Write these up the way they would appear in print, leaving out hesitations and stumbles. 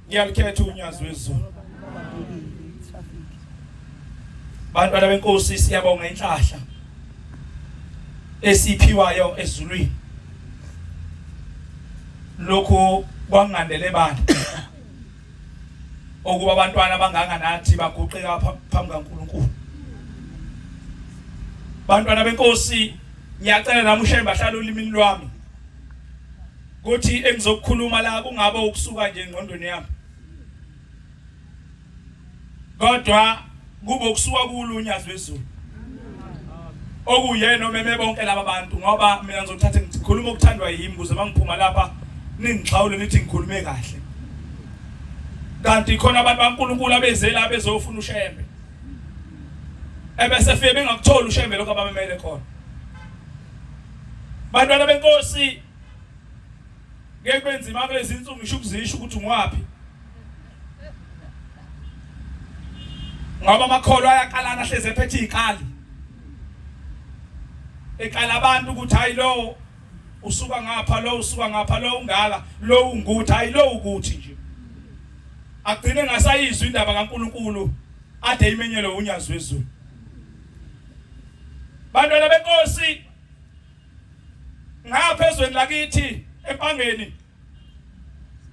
Ngiyakhetha unyazi wezulu. Bantwana benkosi siyabonga inhlahla esiphiwayo ezulwini. Lokho kwangandele bantu. Okuba abantwana abanganga nathi baguqeka phambi kaNkulunkulu. Bantwana benkosi ngiyacela nami uShemba hlala ulimini lwami. Kuthi engizokukhuluma la kungabe ukusuka nje engqondweni yami. Kodwa kube ukusuka kulunyazi wezulu. Okuyena omeme bonke laba bantu ngoba mina ngizothatha ngikhuluma ukuthandwa yimi ukuze mangiphuma lapha ningixhawule nithi ngikhulume kahle. Kanti khona abantu baNkulunkulu abezela bezofuna uShembe. Ebese fike bengakutholi uShembe lokho abamemele khona. Bantwana benkosi ngeke kwenzima kulezi insuku ngisho ukuzisho ukuthi ngwapi. Ngoba amakholwa ayaqalana hleze ephethe ikali. Ekala abantu ukuthi hayi lo usuka ngapha lo usuka ngapha lo ungaka lo unguthi hayi lo ukuthi nje. Agcine ngasayizwa indaba kaNkulunkulu ade imenyelo unyazi wezulu. Bantwana benkosi ngaphezweni lakithi empangeni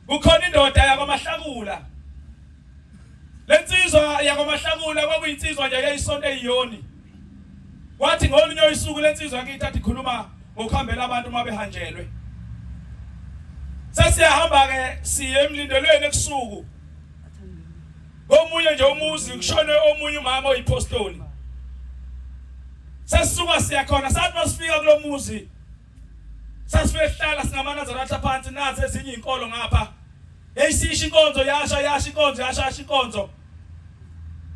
kukhona indoda yakwaMahlakula. Lensizwa yakwaMahlakula kwakuyinsizwa nje yayisonto eYoni. Wathi ngolunye usuku lensizwa yakithi athi khuluma ngokuhambela abantu mabehanjelwe. Sesiyahamba ke siye emlindelweni ekusuku. Omunye nje umuzi kushone omunye umama oyipostoli. Sesisuka siyakhona sathi masifika kulomuzi. Sasifike hlala singamanazarata phansi nazi ezinye izinkolo ngapha. Yayisisha inkonzo yasha inkonzo yasha inkonzo.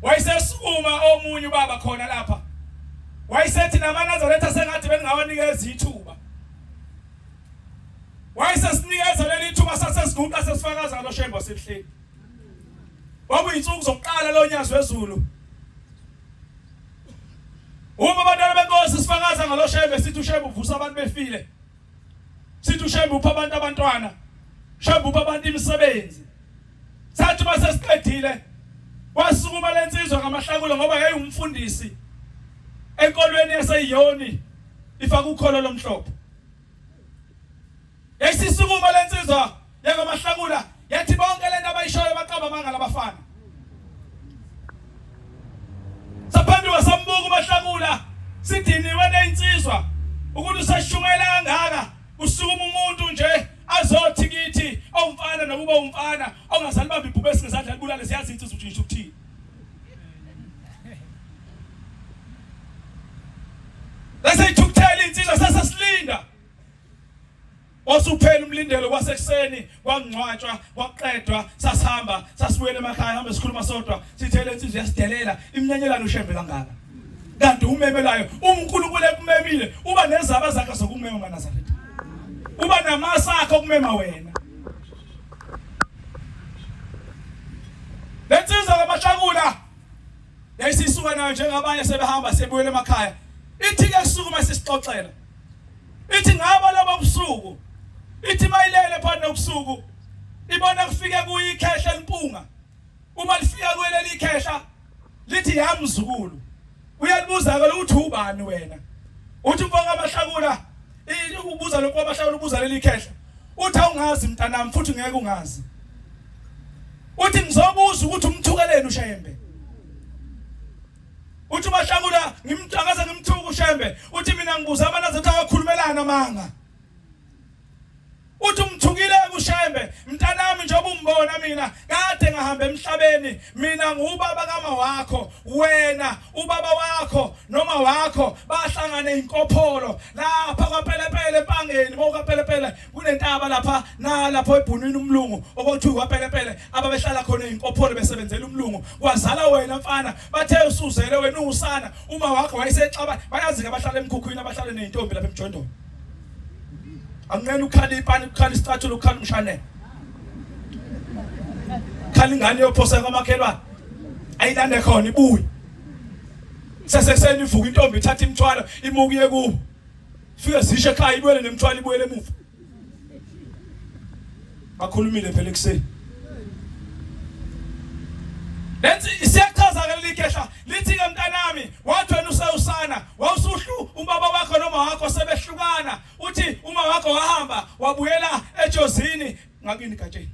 Wayesesukuma omunye ubaba khona lapha. Wayesethi namanazareta sengathi bengawanikeza ithuba. Wayesesinikeza leli thuba sasesiguqa sesifakaza lo Shembe wasehleli. Kwakuyinsuku zokuqala lo nyazi wezulu. Uma abantwana benkosi sifakaza ngalo Shembe sithi uShembe uvusa abantu befile. Sithi uShembe upha abantu abantwana. Shembe upha abantu imisebenzi. Sathi base siqedile wasukuma lensizwa ngamahlakula ngoba yayumfundisi enkolweni yaseYoni ifaka ukholo lomhlophe. Yayisisukuma lensizwa yakamahlakula yathi bonke lento abayishoyo baqaba amanga labafana. Saphanduka sambuka uMahlakula sithini wena insizwa ukuthi usashumela kangaka usukuma umuntu nje azothi kithi omfana nokuba umfana ongazali bamba ibhubesi ngezandla libulale siyazi insizwa ukuthi ngisho ukuthini. Bese ithukuthela insizwa sasasilinda. Wasuphela umlindelo kwasekuseni kwangcwatshwa kwaqedwa sasihamba sasibuyela emakhaya hambe sikhuluma sodwa sithele insizwa yasidelela iminyanyelano uShembe kangaka. Kanti umemelayo uNkulunkulu ekumemile uba nezaba zakhe zokumema maNazaretha. Uba namasakho okumema wena. Lensizwa kaMahlakula yayisisuka nayo njengabanye sebehamba sebuyela emakhaya. Ithi ke kusuku masisixoxela. Ithi ngaba labo busuku. Ithi mayilele phana nobusuku. Ibona kufike kuyikhehla impunga. Uma lifika kweleli ikhehla lithi yamzukulu. Uyalibuza ke ukuthi ubani wena? Uthi mfaka aMahlakula ubuza lokho abahlala ubuza leli khehla. Uthi awungazi mntanami futhi ngeke ungazi. Uthi ngizobuza ukuthi umthukeleni uShembe. Uthi uMahlakula ngimthakaza ngimthuka uShembe. Uthi mina ngibuza amanazareta awakhulumelana manga. Uthi umthukile uShembe mntanami njengoba umbona mina kade ngahamba emhlabeni mina ngubaba kama wakho wena ubaba wakho noma wakho bahlangana inkopholo lapha kwaPelepele empangeni bokaPelepele kunentaba lapha nalapho ebhunwini umlungu okuthiwa kwaPelepele ababehlala khona inkopholo besebenzela umlungu kwazala wena mfana bathe usuzele wena usana uma wakho wayesexaba bayazi ke abahlala emkhukhwini abahlala nezintombi lapha emjondolo. Angena ukhala ipani ukhala istatue ukhala umshane. Khala ingane yophosa kwamakhelwane. Ayilande khona ibuye. Seseseni ivuka intombi ithatha imthwalo imukuye kubo. Fika zishe ekhaya ibuyele nemthwalo ibuyele emuva. Bakhulumile phela ekseni. Lenzi siyachaza ke likhehla lithi ke mntanami wathi wena usewusana wawusuhlu ubaba wakho noma wakho sebehlukana uthi uma wakho wahamba wabuyela eJozini ngakini gatsheni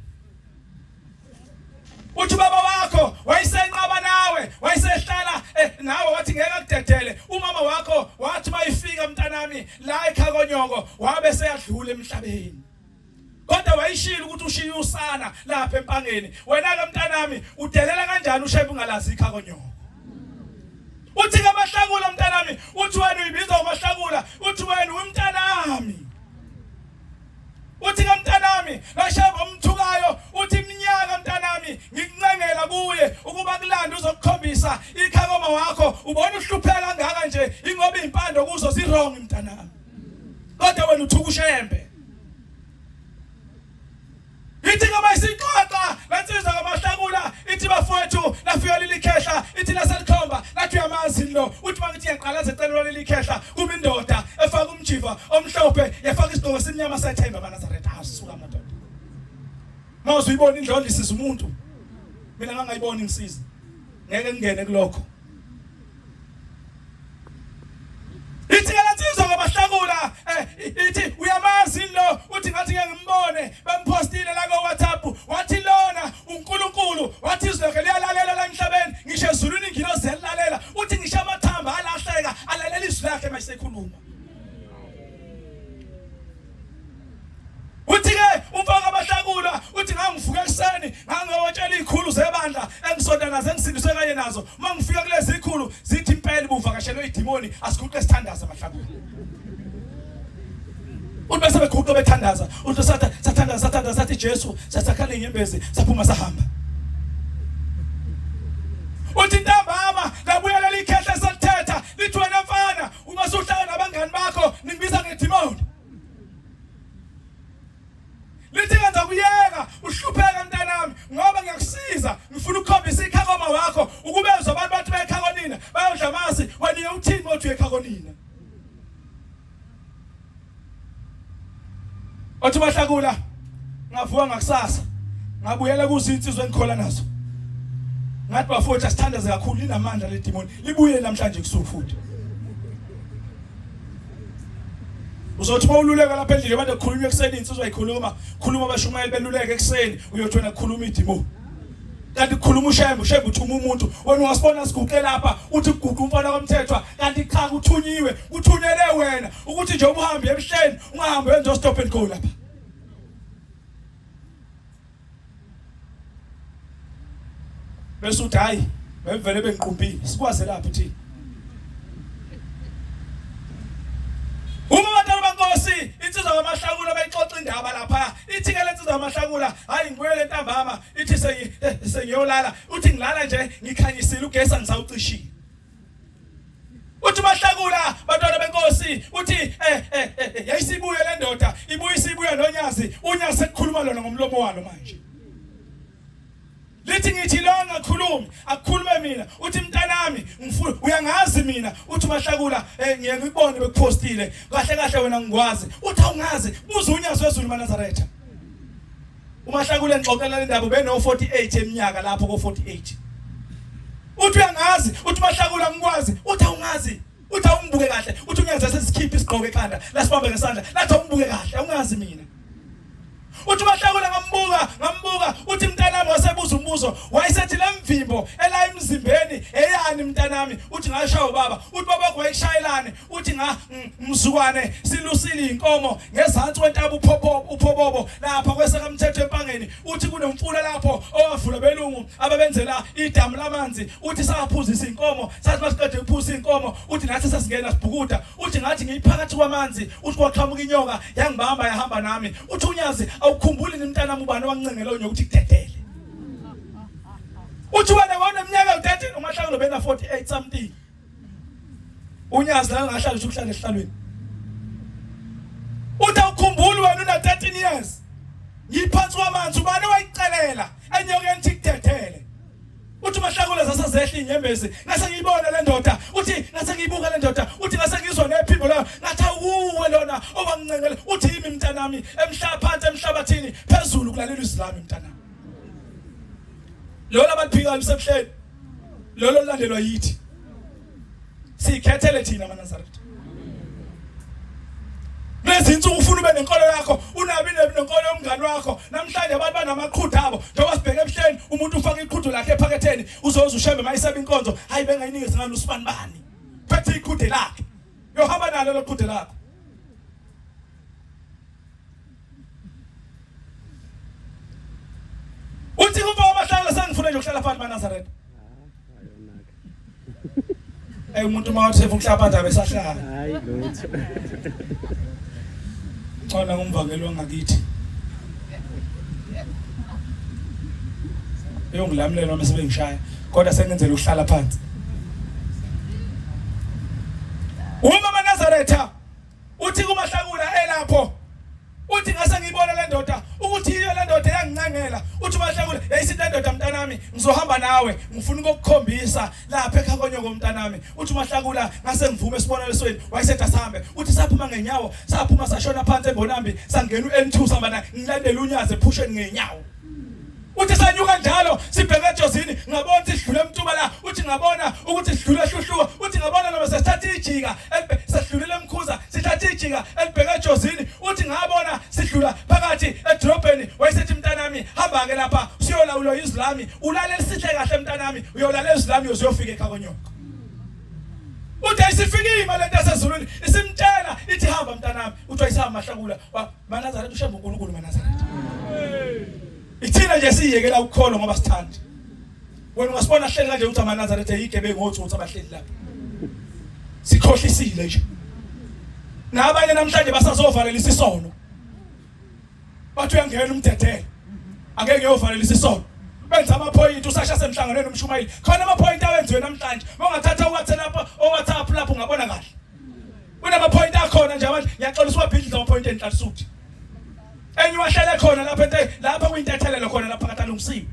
uthi baba wakho wayisenqaba nawe wayisehlala nawe wathi ngeke akudedele umama wakho wathi mayifika mntanami la ekhakonyoko wabe seyadlula emhlabeni kodwa wayishila ukuthi ushiye usana lapha empangeni wena ke mntanami udelela kanjani ushebe ungalazi ikhakonyoko uthi ke amahlakula mntanami uthi wena uyibiza umahlakula uthi wena umntanami uthi ke mntanami lasheba umthukayo uthi iminyaka mntanami ngikuncengela kuye ukuba kulanda uzokukhombisa ikhakoma wakho ubona uhlupheka kangaka nje ingoba impando kuzo zirong mntanami kodwa wena uthuka ushembe ithi kama isixoxa lansizwa ngamahlakula ithi bafowethu lafika lilikhehla ithi laselikhomba lathi uyamazi lo uthi mangithi yaqalaza ecelwa lilikhehla kuba indoda efaka umjiva omhlophe yafaka isigqoko esimnyama sathemba eNazaretha asuka madoda mawuze uyibona indlondlo isiza umuntu mina ngangayiboni ngisiza ngeke ngene kulokho ithi lansizwa ngamahlakula ithi uyamazi lo uthi ngathi ngeke ngimbone bempostile la ko WhatsApp wathi lona uNkulunkulu wathi izilokhe liyalalela la emhlabeni ngisho ezulwini ngiloze lalela uthi ngisho amathamba alahleka alalela izwi lakhe mayisekhuluma uthi ke umfaka amahlakula uthi ngangivuka ekseni ngangewotshela izikhulu zebandla engisonda nazo engisindiswe kanye nazo mangifika kulezi izikhulu zithi impela buvakashelwe idimoni asiguqe sithandaza amahlakula uthi bese beguqe bethandaza uthi sathandaza sathi Jesu sathakhala inyembezi saphuma sahamba uthi ntambama labuyela likhehla selithetha lithi wena mfana uma suhlala nabangani bakho ningibiza ngedimoni lithi kanza kuyeka uhlupheka mntanami ngoba ngiyakusiza ngifuna ukukhombisa ikhakoma wakho ukubezwa abantu bathi bayekhakonina bayodla amasi wena uthini mothi uyekhakonina othi mahlakula ngavuka ngakusasa ngabuyela kuzinsizwe engikhola nazo ngathi bafowethu asithandaze kakhulu linamandla le demon libuye namhlanje kusuku futhi uzothi mawululeka lapha endlini abantu ekhulunywa ekseni insizwa ayikhuluma abashumayeli beluleka ekseni uyothi wena kukhuluma idemon kanti kukhuluma ushembe uthuma umuntu wena ungasibona siguqe lapha uthi kuguqa umfana komthethwa kanti cha kuthunyiwe uthunyele wena ukuthi nje uhambe emhleni ungahambe wenze stop and go lapha bese uthi hayi bevele bengiqumpile sikwaze lapha thina uma abantu bankosi insizwa ngamahlakula bayixoxa indaba lapha ithi ke lensizwa ngamahlakula hayi ngibuyele ntambama ithi sengiyolala uthi ngilala nje ngikhanyisile ugesi ngisawucishile uthi mahlakula bantwana benkosi uthi yayisibuye le ndoda ibuye nonyazi unyazi sekukhuluma lona ngomlomo walo manje lithi ngithi lo ngakhulumi akukhulume mina uthi mntanami ngifuna uyangazi mina uthi mahlakula ngiyeke ngibone bekupostile kahle wena ngikwazi uthi awungazi buza unyazi wezulu eNazaretha umahlakula ngixoxela le ndaba beno 48 eminyaka lapho ko 48 uthi uyangazi uthi mahlakula ngikwazi uthi awungazi uthi awungibuke kahle uthi unyazi sesikhipha isigqoko ekhanda lasibambe ngesandla lathi awungibuke kahle awungazi mina uthi mahlakula ngambuka uthi mntanami wasebuza umbuzo wayesethi lemvimbo ela emzimbeni eyani mntanami uthi ngashaya ubaba uthi baba kwayishayelane uthi mzukwane silusile inkomo ngezantsi kwentaba uphobobo lapha kweseka umthetho empangeni uthi kunomfula lapho owavula belungu ababenzela idamu lamanzi uthi saphuzisa inkomo sathi masiqede ukuphuza inkomo uthi nathi sasingena sibhukuda uthi ngathi ngiyiphakathi kwamanzi uthi kwaqhamuka inyoka yangibamba yahamba nami uthi unyazi awukhumbuli nimntanami ubani wancengela onyoka uthi kudedele uthi wena woneminyaka u13 umahlakula bena 48 something unyazi la ngahlala ukuhlala ehlalweni uthi awukhumbuli wena una 13 years ngiphansi kwamanzi ubani wayicelela enyoka enithi kudedele uthi mahlakula zasazehla inyembezi ngase ngiyibona le ndoda uthi ngase ngiyibuka le ndoda uthi ngase ngizwa nephimbo la ngathi uwe lona owangincengela uthi yimi mntanami emhlaphansi emhlabathini phezulu kulalela izilami mntanami lona baphika emsehleni lolo landelwa yithi sikhethele thina maNazaretha. Lezi insuku ufuna ube nenkolo yakho, unabi nenkolo yomngane wakho. Namhlanje abantu banamaqhuthu abo, njengoba sibheke ebuhleni umuntu ufaka iqhuthu lakhe ephaketheni uzoza ushembe mayisebe inkonzo, hayi bengayinikezi ngani usibani bani. Phethe iqhuthu lakhe. Yohamba nalo lo qhuthu lakho. Uthi kuba abahlala sengifuna nje ukuhlala phansi maNazaretha. Umuntu mawuthi efuna ukuhlala phansi abesahlala. Hayi lutho. Xona ngumvangeli wangakithi. Uyongilamulela noma sebengishaya, kodwa sengenzela ukuhlala phansi. Uma maNazaretha uthi kumahlakula elapho, uthi ngase ngiyibona le ndoda ukuthi iyo le ndoda yangincengela. Uthi mahlakula yayisithi le ndoda mntanami ngizohamba nawe, ngifuna ukukukhombisa lapha ekhakonyoko komntanami. Uthi mahlakula ngase ngivume esibonelesweni wayesethu asihambe. Uthi saphuma ngenyawo, saphuma sashona phansi eMbonambi, sangena uN2 sihamba naye ngilandela unyaze ephusheni ngenyawo. Uthi sanyuka njalo sibheke eJozini ngabona ukuthi sidlule emtuba la. Uthi ngabona ukuthi sidlule ehluhluka. Uthi ngabona noma sesithatha ijika sesidlulile emkhuza sithatha ijika elibheke eJozini. Uthi ngabona sidlula phakathi edrobheni wayesethi mntanami hamba ke lapha usiyolawula iZlami, ulalela sihle kahle mntanami, uyolalela iZlami uzofika ekhakonyoko. Uthi ayisifikile imali lento yasezulwini isimtshela ithi hamba mntanami. Uthi ayisihamba mahlakula maNazaretha ushembe uNkulunkulu maNazaretha. Ithina nje siyekela ukukholwa ngoba sithanda. Wena ungasibona hleli kanje uthi amaNazaretha yigebengu ngothuthu abahleli lapha. Sikhohlisile nje. Nabanye namhlanje basazovalelisa isono. Bathi uyangena umdedele. Angeke uyovalelisa isono. Benza amaphoyinti usasha semhlanganweni nomshumayeli. Khona amaphoyinti awenziwe namhlanje. Mongathatha uWhatsApp lapho ungabona kahle. Kunamaphoyinti akhona nje abantu ngiyaxolisa uwabhidliza amaphoyinti enhlansuthi. Enye wahlala khona lapha kuyintethelelo khona lapha katalungisiwe.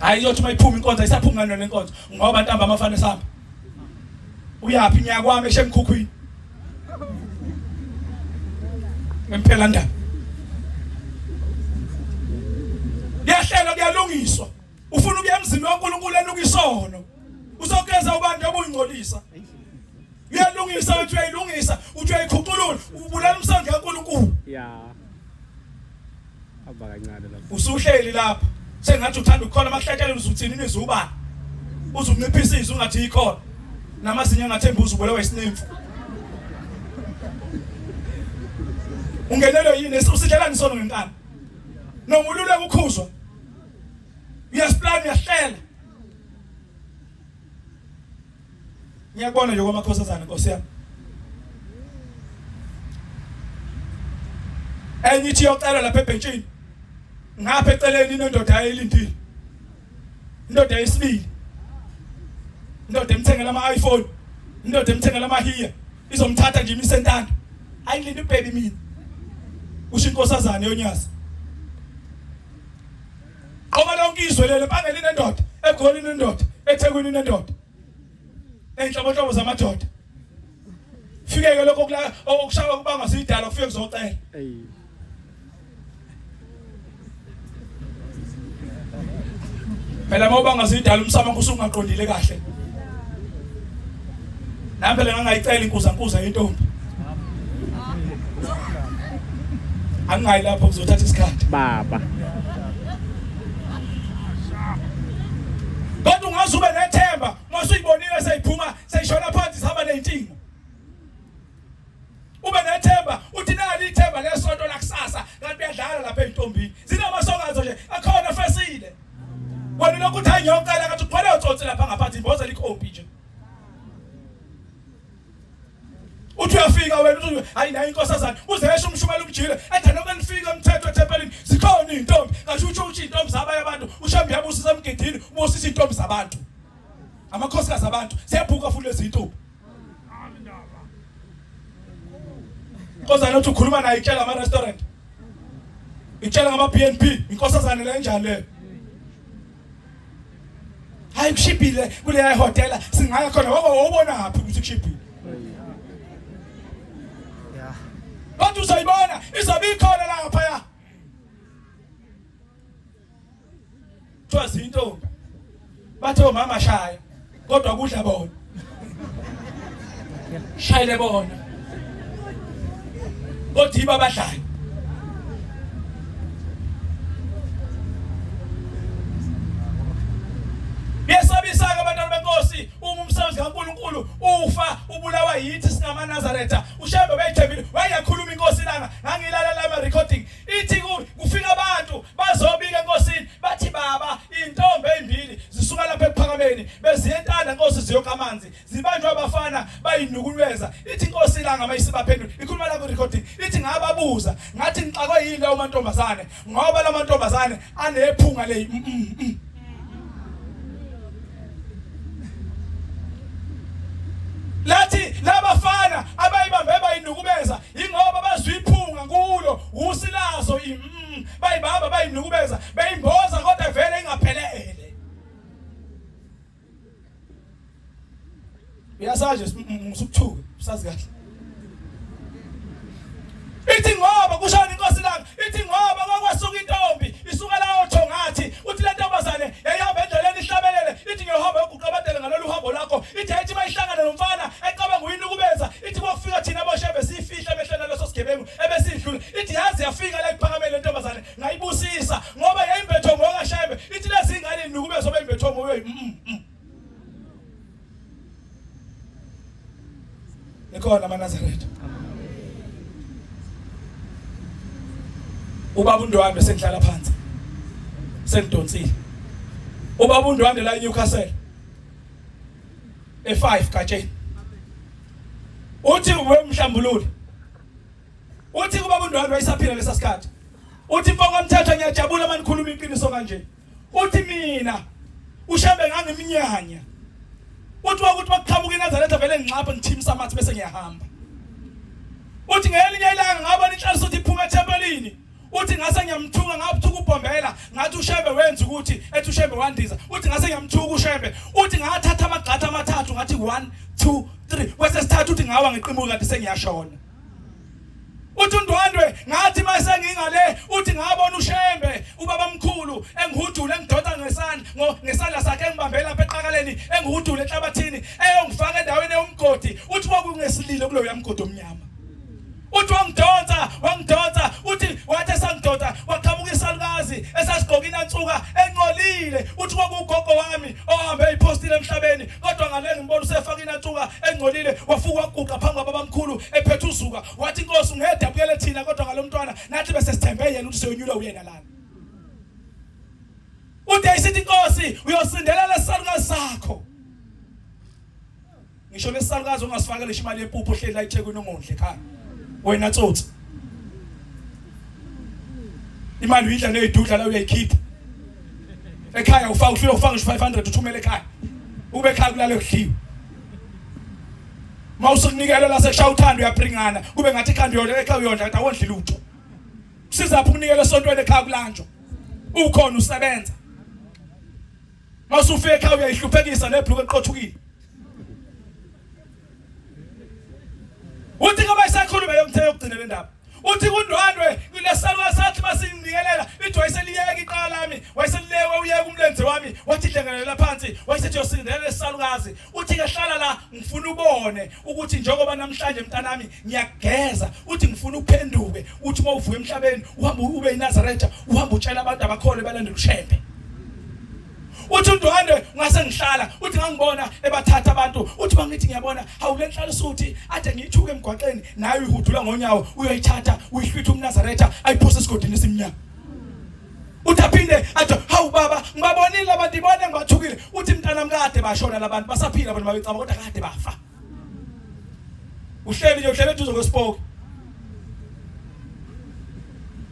Hayi yothi mayiphuma inkonzo isaphuma ngano lenkonzo ngoba ntamba amafana esamba. Uyapi nyaka kwami eshemkhukhwini. Ngempela ndaba. Yahlelo kuyalungiswa. Ufuna ukuya emzini waNkulunkulu enukisono. Uzokwenza ubantu obuyingcolisa. Uyalungisa uthi uyayilungisa, uthi uyayikhuculula, ubulala umsandla kaNkulunkulu. Aba kancane lapho. Usuhleli lapha. Sengathi uthanda ukukhona amahlathelo uzuthini nizuba. Uzunciphisa izwi ungathi ikhona. Namazinyo ngathemba uzubolewa isinemfu. Ungenelo yini usihlalani sono ngenkani? Noma ulule ukukhuzwa. Uyasiplan uyahlela. Ngiyabona nje kwamakhosazana Nkosi yami. Enyithi yokuqala lapha ebhentshini. Ngapha eceleni indoda ayilindile. Indoda yesibili. Indoda emthengela ama-iPhone. Indoda emthengela amahiya. Izomthatha nje imisentanda. Ayilindi baby mina. Usho inkosazana yonyazi. Qoba lonke izwe lelo bangeli nendoda, eGoli nendoda, eThekwini nendoda. Enhlobonhlobo zamadoda. Fikeke lokho okushaka kubanga sidala ufike kuzocela. Phela mawubanga sidala umsama kusungaqondile kahle. Nami phela ngangayicela inkuza intombi. Angayi lapho kuzothatha isikhathi. Baba. Kodwa ungaze ube nethemba, masuyibonile seyiphuma, seyishona phansi sihamba neyintingo. Ube nethemba, uthi nali ithemba lesonto lakusasa, kanti uyadlala lapha entombini. Zinamasokazo nje, akhona fesile. Wena lokhu uthi ayiyokala kathi uqale utsotsi lapha ngaphansi imboza likhompi nje. Uthi uyafika wena uthi hayi nayi inkosazana, uzesho umshumela umjile, ethi noma nifika umthetho ethempelini, zikhona izintombi, ngasho uthi intombi zabanye abantu, ushambi yabusa semgidini, ubusisa izintombi zabantu. Amakhosikazi abantu, siyabhuka futhi lezi zintombi. Inkosazana uthi ukhuluma naye itshela ama restaurant. Itshela ngama BNB, inkosazana le njani le? Hayi kushibhile kule hotel singaya khona ngoba ubona aphi ukuthi kushibhile. Kodwa uzayibona izobe ikhona lapha ya. bathi omama shaya kodwa kudla bona shayile bona kodwa yiba abadlayo. Yesabisa-ke abantwana benkosi uma umsebenzi kaNkulunkulu ufa ubulawa yithi singamaNazaretha uShembe beyithembile wayekhuluma inkosi langa ngangilalela ama recording ithi kufika abantu bazobika enkosini bathi baba intombi ezimbili zisuka lapha ephakameni beziye entanda inkosi ziyoka amanzi zibanjwe abafana bayinukulweza ithi inkosi langa mayisibaphendula ikhuluma la ku recording ithi ngababuza ngathi ngixakwe yini lawo mantombazane ngoba la mantombazane anephunga le lathi labafana abayibambe bayinukubeza ingoba bazwiphunga kulo usilazo bayibaba bayinukubeza bayimboza kodwa vele ingaphelele. Uyasaje usukuthuka usazi kahle. Ithi ngoba kushona inkosi langa ithi ngoba kwakwasuka intombi isuka lawo thongathi uthi le ntombazane yayihamba endleleni ihlabelele ithi ngiyohamba ukuqabadela ngalolu hambo lakho ithi ayithi mayihlangana nomfana ecaba nguyinukubeza ithi kwafika thina boShembe siyifihla emehlweni leso sigebengu ebesidlula ithi yazi yafika la iphakamele le ntombazane ngayibusisa ngoba yayimbetho ngokaShembe ithi lezi ingane inukubezo beyimbetho ngoyo ekhona amaNazaretha. Ubaba uNdwandwe sengihlala phansi sengidonsile ubaba uNdwandwe la eNewcastle e5 Gatsheni uthi wemhlambulule uthi ubaba uNdwandwe wayisaphila lesasikhathi uthi mfoko mthetho ngiyajabula manikhuluma iqiniso kanje uthi mina uShembe ngangiminyanya uthi ukuthi bakuqhamuka iNazaretha vele ngixapha ngithimisa amathi bese ngiyahamba uthi ngelinye ilanga ngabona inhlanhla uthi iphuma ethempelini uthi ngase ngiyamthuka ngabuthuka ubhombela ngathi uShembe wenza ukuthi ethi uShembe wandiza uthi ngase ngiyamthuka uShembe uthi ngathatha amagqatha amathathu ngathi 1 2 3 wese sithathu uthi ngawa ngeqimbuka kanti sengiyashona uthi uNdwandwe ngathi mase ngingale uthi ngabona uShembe ubaba mkhulu engihudule engidonsa ngesandla sakhe engibambela lapha eqakaleni engihudule enhlabathini eyongifaka endaweni yomgodi uthi kwakungesililo kulo yamgodi omnyama uthi wangidonsa uthi wathi sangidonsa waqhamuka isalukazi esasigqoka inantsuka engcolile uthi kwakugogo wami ohambe ipostile emhlabeni kodwa ngale ngibona usefaka inantsuka engcolile wafuka waguqa phambi kwababa mkhulu ephethe uzuka wathi inkosi ungedabukele thina kodwa ngalomntwana nathi bese sithembe yena ukuthi siyonyula uyena lana uthi ayisithi inkosi uyosindela lesalukazi sakho ngisho lesalukazi ungasifakele imali yempuphu ohleli la eThekwini ongondle ekhaya wena tsotsi imali uyidla nezidudla la uyayikhipha ekhaya ufika ufanga 500 uthumela ekhaya ube ekhaya kulalo kudliwa mawusukunikela la sekushaya uthando uyabringana kube ngathi ikhanda yona ekhaya uyondla kanti awondli lutho sizapha ukunikela esontweni ekhaya kulanjwa ukhona usebenza mawusufika ekhaya uyayihluphekisa nebhluku eqothukile uthi ngoba isakhuluma yomthetho yokugcina le ndaba uthi kuNdwandwe kulesalukazi sathi masinginikelela ithi wayeseliyeka iqala lami wayeselilewe uyeka umlenze wami wathi dlengelela phansi wayesethi yosindela lesalukazi uthi ngehlala la ngifuna ubone ukuthi njengoba namhlanje mntanami ngiyageza uthi ngifuna uphenduke uthi mawuvuka emhlabeni uhamba ube iNazaretha uhamba utshela abantu abakhole balandela uShembe uthi uNdwandwe ngase ngihlala uthi ngangibona ebathatha abantu uthi bangithi ngiyabona hawu lenhlala isuthi ade ngiyithuke emgwaqeni naye uyihudula ngonyawo uyoyithatha uyihlwitha umNazaretha ayiphose esigodini esimnyama uthi aphinde athi hawu baba ngibabonile abantu ibone ngibathukile uthi mntanami kade bashona labantu basaphila abantu babecaba kodwa kade bafa uhleli nje uhlele eduze kwespoke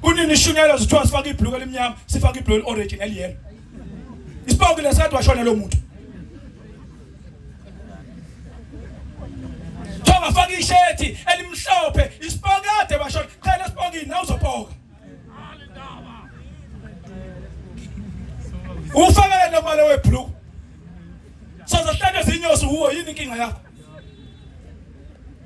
kunini ishunyela zithiwa sifaka ibhluku elimnyama sifaka ibhluku orange neliyellow ispoke lesathi washona lo muntu thonga faka ishethi elimhlophe ispoke kade washona khela ispoke nawe uzopoka ufake lo mali webhluku sozahlale zinyosi uwo yini inkinga yakho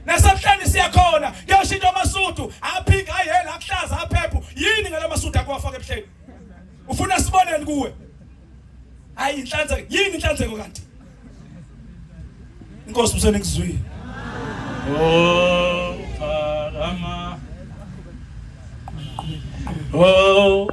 nasemhlanje siyakhona kuyashintsha amasuthu aphinga ayela akuhlaza aphephu yini ngala masuthu akho wafaka ebuhleni ufuna siboneni kuwe hayi inhlanzeko yini inhlanzeko kanti inkosi msweni ngizwile oh parama oh